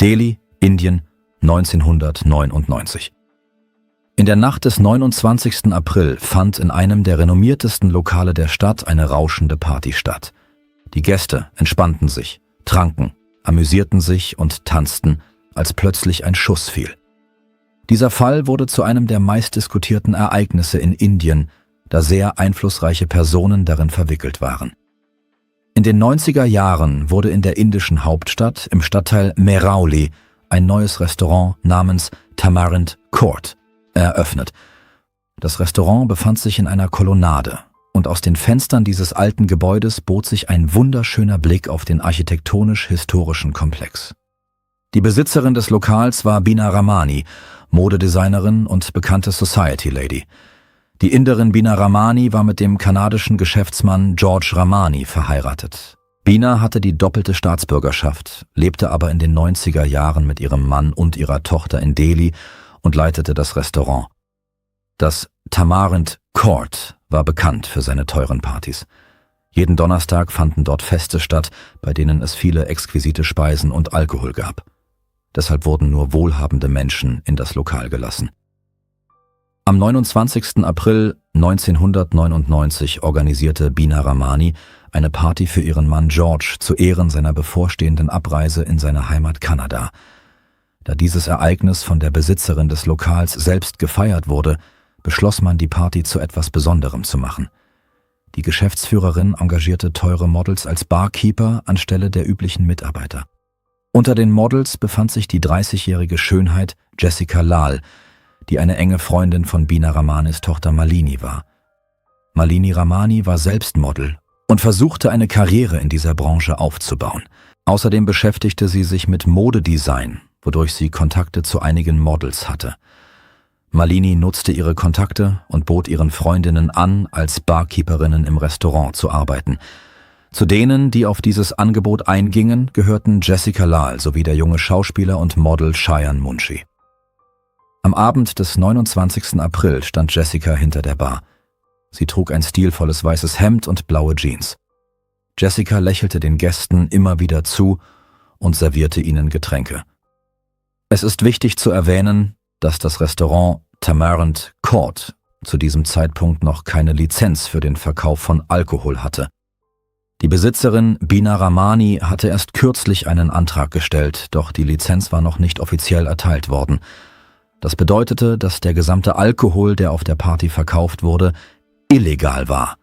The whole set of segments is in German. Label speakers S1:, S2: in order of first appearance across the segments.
S1: Delhi, Indien, 1999. In der Nacht des 29. April fand in einem der renommiertesten Lokale der Stadt eine rauschende Party statt. Die Gäste entspannten sich, tranken, amüsierten sich und tanzten, als plötzlich ein Schuss fiel. Dieser Fall wurde zu einem der meistdiskutierten Ereignisse in Indien, da sehr einflussreiche Personen darin verwickelt waren. In den 90er Jahren wurde in der indischen Hauptstadt im Stadtteil Mehrauli ein neues Restaurant namens Tamarind Court eröffnet. Das Restaurant befand sich in einer Kolonnade und aus den Fenstern dieses alten Gebäudes bot sich ein wunderschöner Blick auf den architektonisch-historischen Komplex. Die Besitzerin des Lokals war Bina Ramani, Modedesignerin und bekannte Society Lady. Die Inderin Bina Ramani war mit dem kanadischen Geschäftsmann George Ramani verheiratet. Bina hatte die doppelte Staatsbürgerschaft, lebte aber in den 90er Jahren mit ihrem Mann und ihrer Tochter in Delhi und leitete das Restaurant. Das Tamarind Court war bekannt für seine teuren Partys. Jeden Donnerstag fanden dort Feste statt, bei denen es viele exquisite Speisen und Alkohol gab. Deshalb wurden nur wohlhabende Menschen in das Lokal gelassen. Am 29. April 1999 organisierte Bina Ramani eine Party für ihren Mann George zu Ehren seiner bevorstehenden Abreise in seine Heimat Kanada. Da dieses Ereignis von der Besitzerin des Lokals selbst gefeiert wurde, beschloss man, die Party zu etwas Besonderem zu machen. Die Geschäftsführerin engagierte teure Models als Barkeeper anstelle der üblichen Mitarbeiter. Unter den Models befand sich die 30-jährige Schönheit Jessica Lal, die eine enge Freundin von Bina Ramanis Tochter Malini war. Malini Ramani war selbst Model und versuchte eine Karriere in dieser Branche aufzubauen. Außerdem beschäftigte sie sich mit Modedesign, wodurch sie Kontakte zu einigen Models hatte. Malini nutzte ihre Kontakte und bot ihren Freundinnen an, als Barkeeperinnen im Restaurant zu arbeiten. Zu denen, die auf dieses Angebot eingingen, gehörten Jessica Lal sowie der junge Schauspieler und Model Cheyenne Munshi. Am Abend des 29. April stand Jessica hinter der Bar. Sie trug ein stilvolles weißes Hemd und blaue Jeans. Jessica lächelte den Gästen immer wieder zu und servierte ihnen Getränke. Es ist wichtig zu erwähnen, dass das Restaurant Tamarind Court zu diesem Zeitpunkt noch keine Lizenz für den Verkauf von Alkohol hatte. Die Besitzerin Bina Ramani hatte erst kürzlich einen Antrag gestellt, doch die Lizenz war noch nicht offiziell erteilt worden. Das bedeutete, dass der gesamte Alkohol, der auf der Party verkauft wurde, illegal war.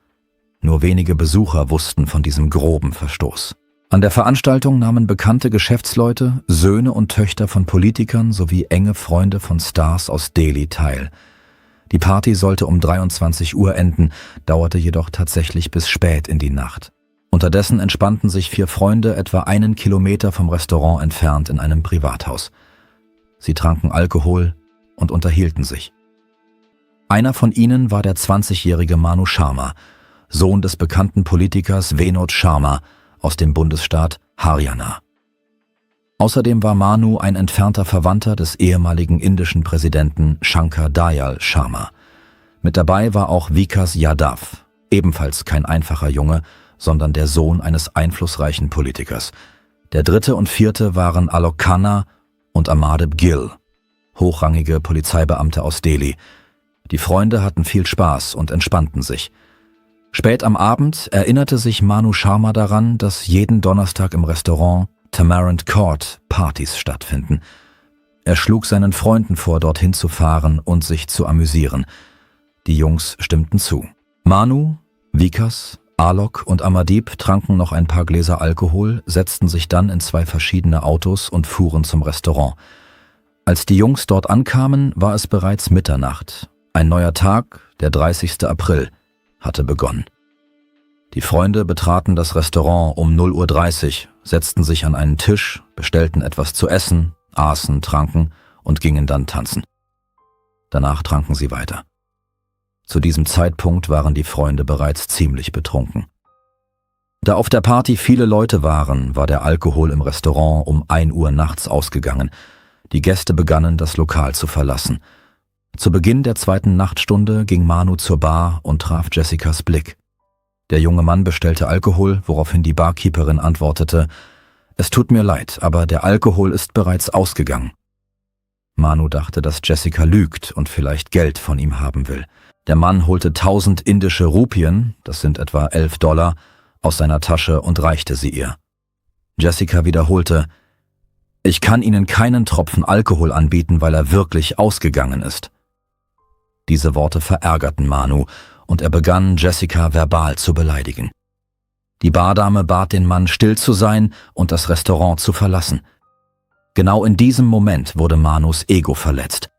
S1: Nur wenige Besucher wussten von diesem groben Verstoß. An der Veranstaltung nahmen bekannte Geschäftsleute, Söhne und Töchter von Politikern sowie enge Freunde von Stars aus Delhi teil. Die Party sollte um 23 Uhr enden, dauerte jedoch tatsächlich bis spät in die Nacht. Unterdessen entspannten sich 4 Freunde etwa 1 Kilometer vom Restaurant entfernt in einem Privathaus. Sie tranken Alkohol und unterhielten sich. Einer von ihnen war der 20-jährige Manu Sharma, Sohn des bekannten Politikers Vinod Sharma aus dem Bundesstaat Haryana. Außerdem war Manu ein entfernter Verwandter des ehemaligen indischen Präsidenten Shankar Dayal Sharma. Mit dabei war auch Vikas Yadav, ebenfalls kein einfacher Junge, sondern der Sohn eines einflussreichen Politikers. Der 3. und 4. waren Alok Khanna und Amadip Gill, hochrangige Polizeibeamte aus Delhi. Die Freunde hatten viel Spaß und entspannten sich. Spät am Abend erinnerte sich Manu Sharma daran, dass jeden Donnerstag im Restaurant Tamarind Court Partys stattfinden. Er schlug seinen Freunden vor, dorthin zu fahren und sich zu amüsieren. Die Jungs stimmten zu. Manu, Vikas, Alok und Amadip tranken noch ein paar Gläser Alkohol, setzten sich dann in 2 verschiedene Autos und fuhren zum Restaurant. Als die Jungs dort ankamen, war es bereits Mitternacht. Ein neuer Tag, der 30. April, hatte begonnen. Die Freunde betraten das Restaurant um 0:30 Uhr, setzten sich an einen Tisch, bestellten etwas zu essen, aßen, tranken und gingen dann tanzen. Danach tranken sie weiter. Zu diesem Zeitpunkt waren die Freunde bereits ziemlich betrunken. Da auf der Party viele Leute waren, war der Alkohol im Restaurant um 1 Uhr nachts ausgegangen. Die Gäste begannen, das Lokal zu verlassen. Zu Beginn der 2. Nachtstunde ging Manu zur Bar und traf Jessicas Blick. Der junge Mann bestellte Alkohol, woraufhin die Barkeeperin antwortete: »Es tut mir leid, aber der Alkohol ist bereits ausgegangen.« Manu dachte, dass Jessica lügt und vielleicht Geld von ihm haben will. Der Mann holte 1000 indische Rupien, das sind etwa $11, aus seiner Tasche und reichte sie ihr. Jessica wiederholte: »Ich kann Ihnen keinen Tropfen Alkohol anbieten, weil er wirklich ausgegangen ist.« Diese Worte verärgerten Manu und er begann, Jessica verbal zu beleidigen. Die Bardame bat den Mann, still zu sein und das Restaurant zu verlassen. Genau in diesem Moment wurde Manus Ego verletzt.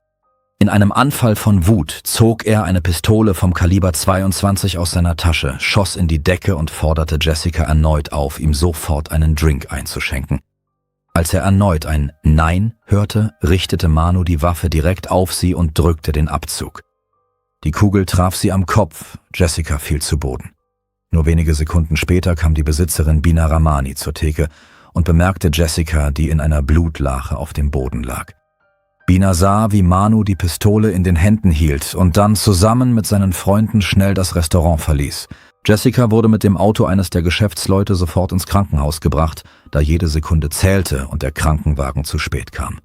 S1: In einem Anfall von Wut zog er eine Pistole vom Kaliber 22 aus seiner Tasche, schoss in die Decke und forderte Jessica erneut auf, ihm sofort einen Drink einzuschenken. Als er erneut ein Nein hörte, richtete Manu die Waffe direkt auf sie und drückte den Abzug. Die Kugel traf sie am Kopf, Jessica fiel zu Boden. Nur wenige Sekunden später kam die Besitzerin Bina Ramani zur Theke und bemerkte Jessica, die in einer Blutlache auf dem Boden lag. Bina sah, wie Manu die Pistole in den Händen hielt und dann zusammen mit seinen Freunden schnell das Restaurant verließ. Jessica wurde mit dem Auto eines der Geschäftsleute sofort ins Krankenhaus gebracht, da jede Sekunde zählte und der Krankenwagen zu spät kam.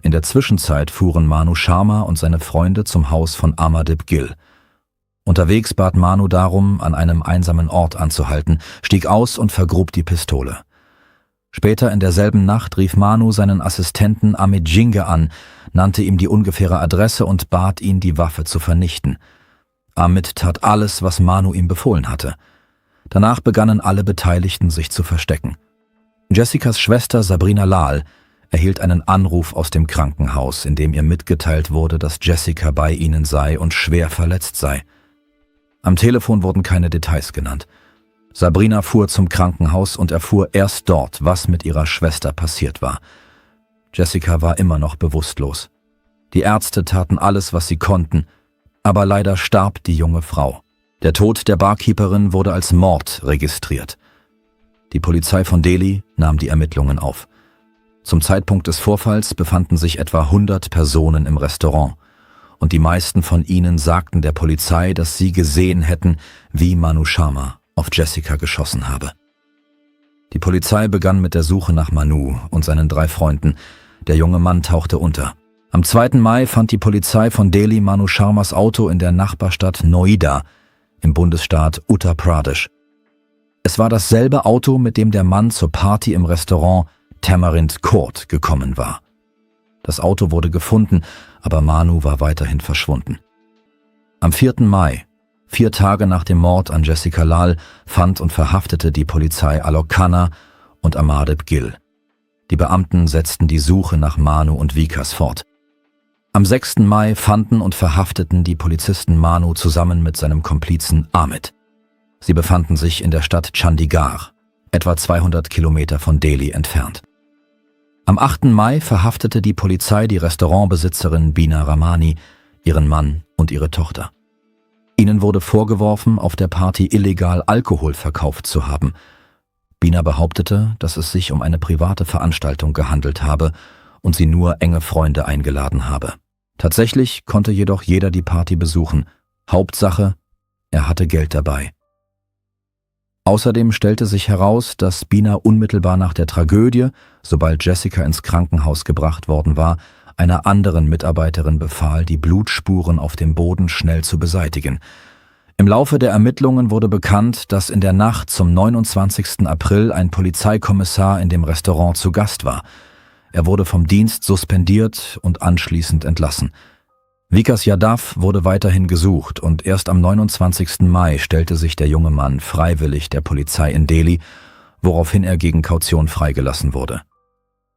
S1: In der Zwischenzeit fuhren Manu Sharma und seine Freunde zum Haus von Amadip Gill. Unterwegs bat Manu darum, an einem einsamen Ort anzuhalten, stieg aus und vergrub die Pistole. Später in derselben Nacht rief Manu seinen Assistenten Amit Jinge an, nannte ihm die ungefähre Adresse und bat ihn, die Waffe zu vernichten. Amit tat alles, was Manu ihm befohlen hatte. Danach begannen alle Beteiligten, sich zu verstecken. Jessicas Schwester Sabrina Lal erhielt einen Anruf aus dem Krankenhaus, in dem ihr mitgeteilt wurde, dass Jessica bei ihnen sei und schwer verletzt sei. Am Telefon wurden keine Details genannt. Sabrina fuhr zum Krankenhaus und erfuhr erst dort, was mit ihrer Schwester passiert war. Jessica war immer noch bewusstlos. Die Ärzte taten alles, was sie konnten, aber leider starb die junge Frau. Der Tod der Barkeeperin wurde als Mord registriert. Die Polizei von Delhi nahm die Ermittlungen auf. Zum Zeitpunkt des Vorfalls befanden sich etwa 100 Personen im Restaurant und die meisten von ihnen sagten der Polizei, dass sie gesehen hätten, wie Manu Sharma auf Jessica geschossen habe. Die Polizei begann mit der Suche nach Manu und seinen 3 Freunden. Der junge Mann tauchte unter. Am 2. Mai fand die Polizei von Delhi Manu Sharmas Auto in der Nachbarstadt Noida im Bundesstaat Uttar Pradesh. Es war dasselbe Auto, mit dem der Mann zur Party im Restaurant Tamarind Court gekommen war. Das Auto wurde gefunden, aber Manu war weiterhin verschwunden. Am 4. Mai, 4 Tage nach dem Mord an Jessica Lal, fand und verhaftete die Polizei Alok Khanna und Amadip Gill. Die Beamten setzten die Suche nach Manu und Vikas fort. Am 6. Mai fanden und verhafteten die Polizisten Manu zusammen mit seinem Komplizen Amit. Sie befanden sich in der Stadt Chandigarh, etwa 200 Kilometer von Delhi entfernt. Am 8. Mai verhaftete die Polizei die Restaurantbesitzerin Bina Ramani, ihren Mann und ihre Tochter. Ihnen wurde vorgeworfen, auf der Party illegal Alkohol verkauft zu haben. Bina behauptete, dass es sich um eine private Veranstaltung gehandelt habe und sie nur enge Freunde eingeladen habe. Tatsächlich konnte jedoch jeder die Party besuchen. Hauptsache, er hatte Geld dabei. Außerdem stellte sich heraus, dass Bina unmittelbar nach der Tragödie, sobald Jessica ins Krankenhaus gebracht worden war, einer anderen Mitarbeiterin befahl, die Blutspuren auf dem Boden schnell zu beseitigen. Im Laufe der Ermittlungen wurde bekannt, dass in der Nacht zum 29. April ein Polizeikommissar in dem Restaurant zu Gast war. Er wurde vom Dienst suspendiert und anschließend entlassen. Vikas Yadav wurde weiterhin gesucht und erst am 29. Mai stellte sich der junge Mann freiwillig der Polizei in Delhi, woraufhin er gegen Kaution freigelassen wurde.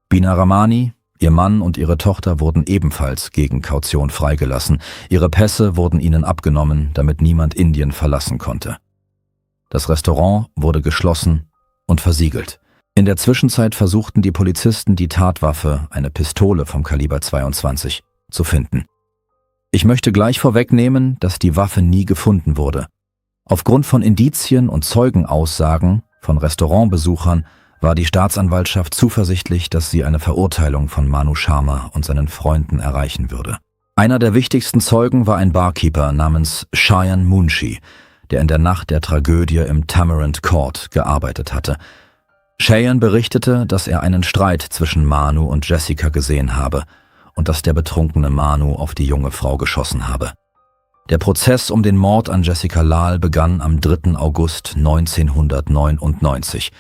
S1: Bina Ramani, ihr Mann und ihre Tochter wurden ebenfalls gegen Kaution freigelassen. Ihre Pässe wurden ihnen abgenommen, damit niemand Indien verlassen konnte. Das Restaurant wurde geschlossen und versiegelt. In der Zwischenzeit versuchten die Polizisten, die Tatwaffe, eine Pistole vom Kaliber 22, zu finden. Ich möchte gleich vorwegnehmen, dass die Waffe nie gefunden wurde. Aufgrund von Indizien und Zeugenaussagen von Restaurantbesuchern war die Staatsanwaltschaft zuversichtlich, dass sie eine Verurteilung von Manu Sharma und seinen Freunden erreichen würde. Einer der wichtigsten Zeugen war ein Barkeeper namens Cheyenne Munshi, der in der Nacht der Tragödie im Tamarind Court gearbeitet hatte. Cheyenne berichtete, dass er einen Streit zwischen Manu und Jessica gesehen habe und dass der betrunkene Manu auf die junge Frau geschossen habe. Der Prozess um den Mord an Jessica Lal begann am 3. August 1999.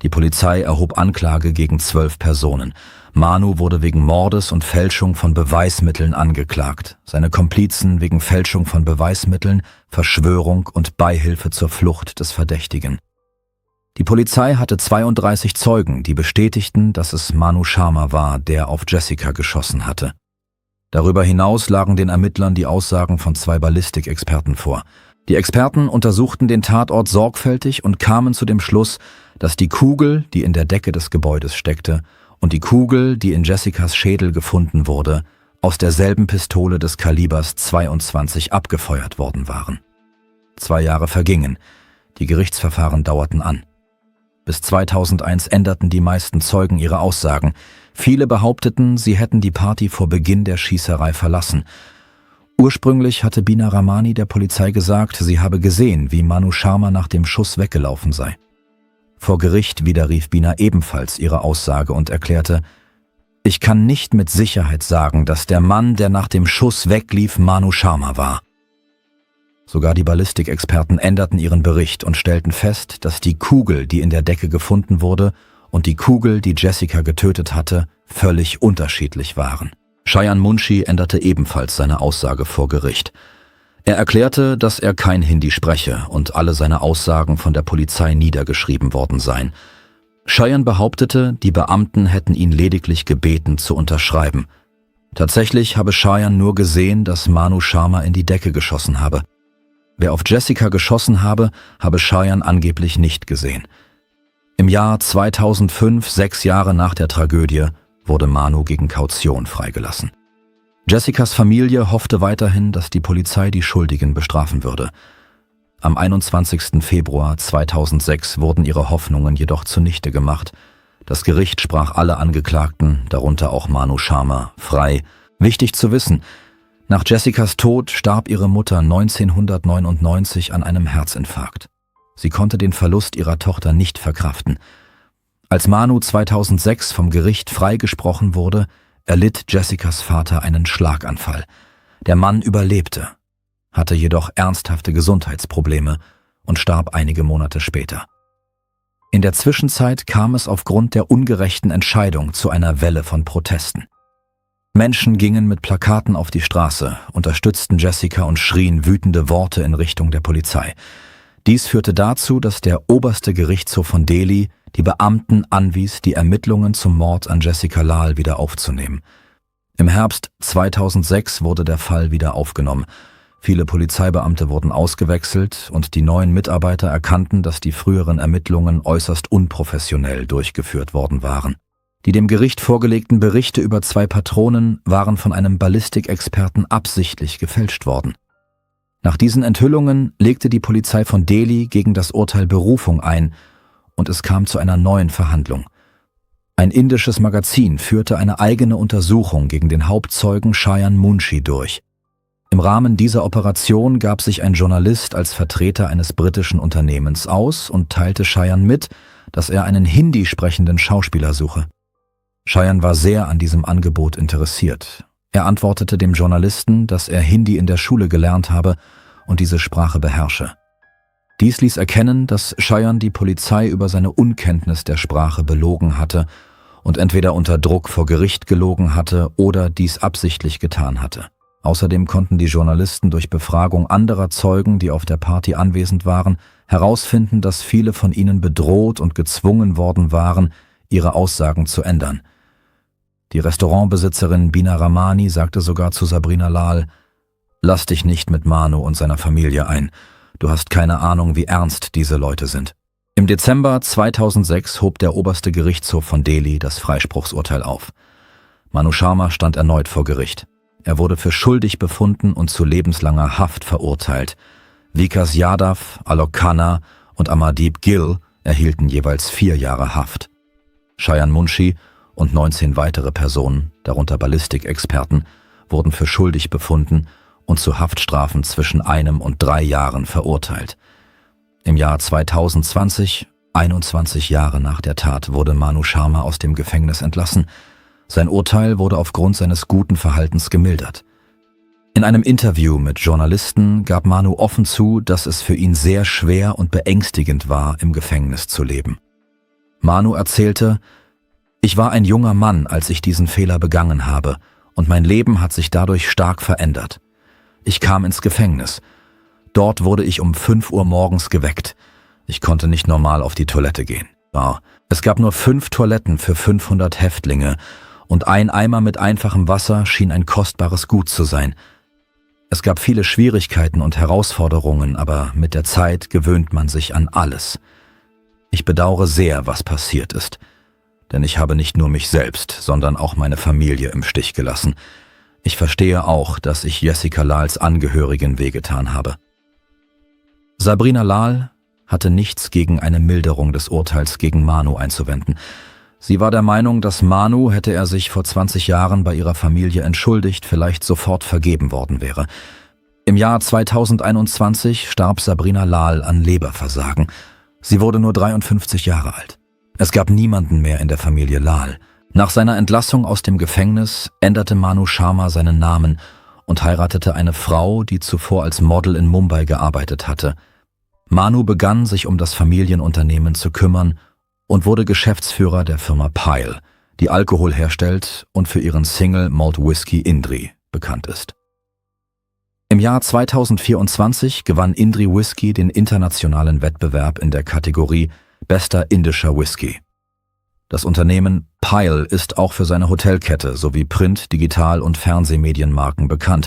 S1: Die Polizei erhob Anklage gegen 12 Personen. Manu wurde wegen Mordes und Fälschung von Beweismitteln angeklagt, seine Komplizen wegen Fälschung von Beweismitteln, Verschwörung und Beihilfe zur Flucht des Verdächtigen. Die Polizei hatte 32 Zeugen, die bestätigten, dass es Manu Sharma war, der auf Jessica geschossen hatte. Darüber hinaus lagen den Ermittlern die Aussagen von 2 Ballistikexperten vor. Die Experten untersuchten den Tatort sorgfältig und kamen zu dem Schluss, dass die Kugel, die in der Decke des Gebäudes steckte, und die Kugel, die in Jessicas Schädel gefunden wurde, aus derselben Pistole des Kalibers 22 abgefeuert worden waren. 2 Jahre vergingen, die Gerichtsverfahren dauerten an. Bis 2001 änderten die meisten Zeugen ihre Aussagen. Viele behaupteten, sie hätten die Party vor Beginn der Schießerei verlassen. Ursprünglich hatte Bina Rahmani der Polizei gesagt, sie habe gesehen, wie Manu Sharma nach dem Schuss weggelaufen sei. Vor Gericht widerrief Bina ebenfalls ihre Aussage und erklärte, ich kann nicht mit Sicherheit sagen, dass der Mann, der nach dem Schuss weglief, Manu Sharma war. Sogar die Ballistikexperten änderten ihren Bericht und stellten fest, dass die Kugel, die in der Decke gefunden wurde, und die Kugel, die Jessica getötet hatte, völlig unterschiedlich waren. Cheyenne Munshi änderte ebenfalls seine Aussage vor Gericht. Er erklärte, dass er kein Hindi spreche und alle seine Aussagen von der Polizei niedergeschrieben worden seien. Cheyenne behauptete, die Beamten hätten ihn lediglich gebeten, zu unterschreiben. Tatsächlich habe Cheyenne nur gesehen, dass Manu Sharma in die Decke geschossen habe. Wer auf Jessica geschossen habe, habe Cheyenne angeblich nicht gesehen. Im Jahr 2005, 6 Jahre nach der Tragödie, wurde Manu gegen Kaution freigelassen. Jessicas Familie hoffte weiterhin, dass die Polizei die Schuldigen bestrafen würde. Am 21. Februar 2006 wurden ihre Hoffnungen jedoch zunichte gemacht. Das Gericht sprach alle Angeklagten, darunter auch Manu Sharma, frei. Wichtig zu wissen: Nach Jessicas Tod starb ihre Mutter 1999 an einem Herzinfarkt. Sie konnte den Verlust ihrer Tochter nicht verkraften. Als Manu 2006 vom Gericht freigesprochen wurde, erlitt Jessicas Vater einen Schlaganfall. Der Mann überlebte, hatte jedoch ernsthafte Gesundheitsprobleme und starb einige Monate später. In der Zwischenzeit kam es aufgrund der ungerechten Entscheidung zu einer Welle von Protesten. Menschen gingen mit Plakaten auf die Straße, unterstützten Jessica und schrien wütende Worte in Richtung der Polizei. Dies führte dazu, dass der oberste Gerichtshof von Delhi die Beamten anwies, die Ermittlungen zum Mord an Jessica Lal wieder aufzunehmen. Im Herbst 2006 wurde der Fall wieder aufgenommen. Viele Polizeibeamte wurden ausgewechselt und die neuen Mitarbeiter erkannten, dass die früheren Ermittlungen äußerst unprofessionell durchgeführt worden waren. Die dem Gericht vorgelegten Berichte über 2 Patronen waren von einem Ballistikexperten absichtlich gefälscht worden. Nach diesen Enthüllungen legte die Polizei von Delhi gegen das Urteil Berufung ein und es kam zu einer neuen Verhandlung. Ein indisches Magazin führte eine eigene Untersuchung gegen den Hauptzeugen Cheyenne Munshi durch. Im Rahmen dieser Operation gab sich ein Journalist als Vertreter eines britischen Unternehmens aus und teilte Cheyenne mit, dass er einen Hindi sprechenden Schauspieler suche. Cheyenne war sehr an diesem Angebot interessiert. Er antwortete dem Journalisten, dass er Hindi in der Schule gelernt habe und diese Sprache beherrsche. Dies ließ erkennen, dass Cheyenne die Polizei über seine Unkenntnis der Sprache belogen hatte und entweder unter Druck vor Gericht gelogen hatte oder dies absichtlich getan hatte. Außerdem konnten die Journalisten durch Befragung anderer Zeugen, die auf der Party anwesend waren, herausfinden, dass viele von ihnen bedroht und gezwungen worden waren, ihre Aussagen zu ändern. Die Restaurantbesitzerin Bina Rahmani sagte sogar zu Sabrina Lal: Lass dich nicht mit Manu und seiner Familie ein. Du hast keine Ahnung, wie ernst diese Leute sind. Im Dezember 2006 hob der oberste Gerichtshof von Delhi das Freispruchsurteil auf. Manu Sharma stand erneut vor Gericht. Er wurde für schuldig befunden und zu lebenslanger Haft verurteilt. Vikas Yadav, Alok Khanna und Amardeep Gill erhielten jeweils 4 Jahre Haft. Cheyenne Munshi und 19 weitere Personen, darunter Ballistikexperten, wurden für schuldig befunden und zu Haftstrafen zwischen 1 und 3 Jahren verurteilt. Im Jahr 2020 21 Jahre nach der Tat wurde Manu Sharma aus dem Gefängnis entlassen. Sein Urteil wurde aufgrund seines guten Verhaltens gemildert. In einem Interview mit Journalisten gab Manu offen zu, dass es für ihn sehr schwer und beängstigend war, im Gefängnis zu leben. Manu erzählte: „Ich war ein junger Mann, als ich diesen Fehler begangen habe, und mein Leben hat sich dadurch stark verändert. Ich kam ins Gefängnis. Dort wurde ich um 5 Uhr morgens geweckt. Ich konnte nicht normal auf die Toilette gehen. Es gab nur 5 Toiletten für 500 Häftlinge und ein Eimer mit einfachem Wasser schien ein kostbares Gut zu sein. Es gab viele Schwierigkeiten und Herausforderungen, aber mit der Zeit gewöhnt man sich an alles. Ich bedauere sehr, was passiert ist, denn ich habe nicht nur mich selbst, sondern auch meine Familie im Stich gelassen. Ich verstehe auch, dass ich Jessica Lals Angehörigen wehgetan habe." Sabrina Lal hatte nichts gegen eine Milderung des Urteils gegen Manu einzuwenden. Sie war der Meinung, dass Manu, hätte er sich vor 20 Jahren bei ihrer Familie entschuldigt, vielleicht sofort vergeben worden wäre. Im Jahr 2021 starb Sabrina Lal an Leberversagen. Sie wurde nur 53 Jahre alt. Es gab niemanden mehr in der Familie Lal. Nach seiner Entlassung aus dem Gefängnis änderte Manu Sharma seinen Namen und heiratete eine Frau, die zuvor als Model in Mumbai gearbeitet hatte. Manu begann, sich um das Familienunternehmen zu kümmern und wurde Geschäftsführer der Firma Pyle, die Alkohol herstellt und für ihren Single Malt Whisky Indri bekannt ist. Im Jahr 2024 gewann Indri Whisky den internationalen Wettbewerb in der Kategorie Bester indischer Whisky. Das Unternehmen Pyle ist auch für seine Hotelkette sowie Print-, Digital- und Fernsehmedienmarken bekannt.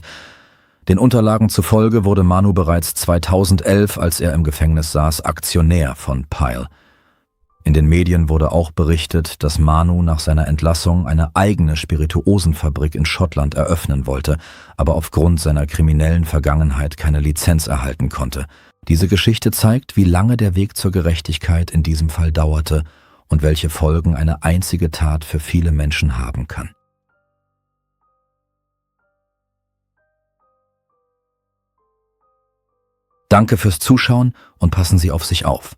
S1: Den Unterlagen zufolge wurde Manu bereits 2011, als er im Gefängnis saß, Aktionär von Pyle. In den Medien wurde auch berichtet, dass Manu nach seiner Entlassung eine eigene Spirituosenfabrik in Schottland eröffnen wollte, aber aufgrund seiner kriminellen Vergangenheit keine Lizenz erhalten konnte. Diese Geschichte zeigt, wie lange der Weg zur Gerechtigkeit in diesem Fall dauerte und welche Folgen eine einzige Tat für viele Menschen haben kann. Danke fürs Zuschauen und passen Sie auf sich auf.